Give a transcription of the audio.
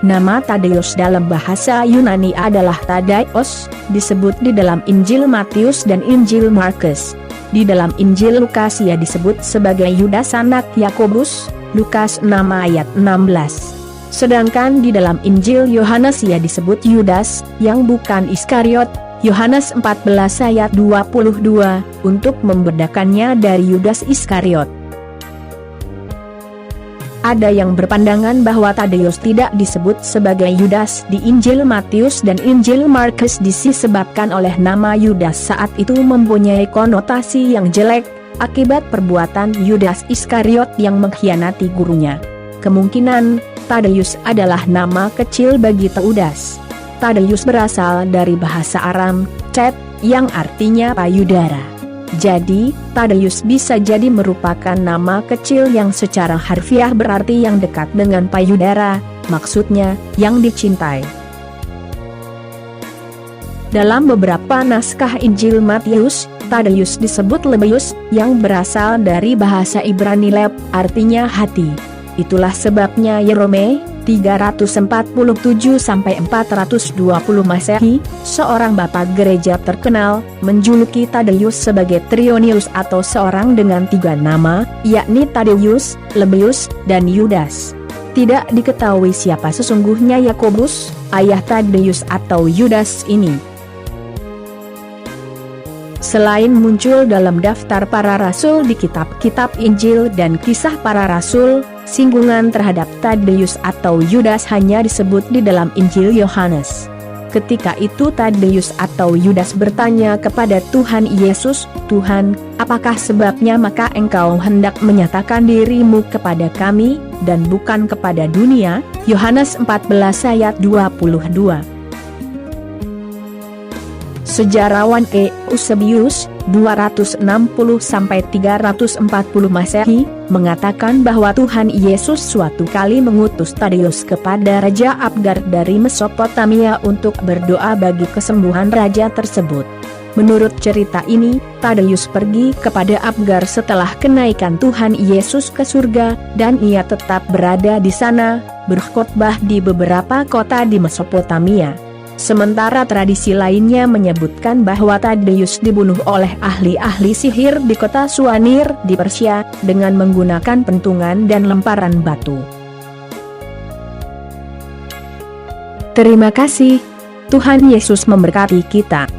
Nama Tadeus dalam bahasa Yunani adalah Tadaios, disebut di dalam Injil Matius dan Injil Markus. Di dalam Injil Lukas ia disebut sebagai Yudas anak Yakobus, Lukas 6 ayat 16. Sedangkan di dalam Injil Yohanes ia disebut Yudas, yang bukan Iskariot, Yohanes 14 ayat 22, untuk membedakannya dari Yudas Iskariot. Ada yang berpandangan bahwa Tadeus tidak disebut sebagai Yudas di Injil Matius dan Injil Markus disebabkan oleh nama Yudas saat itu mempunyai konotasi yang jelek, akibat perbuatan Yudas Iskariot yang mengkhianati gurunya. Kemungkinan, Tadeus adalah nama kecil bagi Teudas. Tadeus berasal dari bahasa Aram, Tet, yang artinya payudara. Jadi, Tadeus bisa jadi merupakan nama kecil yang secara harfiah berarti yang dekat dengan payudara, maksudnya, yang dicintai. Dalam beberapa naskah Injil Matius, Tadeus disebut Lebeus, yang berasal dari bahasa Ibrani Leb, artinya hati. Itulah sebabnya Yerome 347-420 Masehi, seorang bapak gereja terkenal, menjuluki Tadeus sebagai Trionius atau seorang dengan 3 nama, yakni Tadeus, Lebeus, dan Yudas. Tidak diketahui siapa sesungguhnya Yakobus, ayah Tadeus atau Yudas ini. Selain muncul dalam daftar para rasul di kitab-kitab Injil dan kisah para rasul, singgungan terhadap Tadeus atau Yudas hanya disebut di dalam Injil Yohanes. Ketika itu Tadeus atau Yudas bertanya kepada Tuhan Yesus, "Tuhan, apakah sebabnya maka Engkau hendak menyatakan dirimu kepada kami, dan bukan kepada dunia?" Yohanes 14 ayat 22. Sejarawan Eusebius 260-340 Masehi mengatakan bahwa Tuhan Yesus suatu kali mengutus Tadeus kepada Raja Abgar dari Mesopotamia untuk berdoa bagi kesembuhan raja tersebut. Menurut cerita ini, Tadeus pergi kepada Abgar setelah kenaikan Tuhan Yesus ke surga, dan ia tetap berada di sana, berkhotbah di beberapa kota di Mesopotamia. Sementara tradisi lainnya menyebutkan bahwa Tadeus dibunuh oleh ahli-ahli sihir di kota Suanir di Persia, dengan menggunakan pentungan dan lemparan batu. Terima kasih. Tuhan Yesus memberkati kita.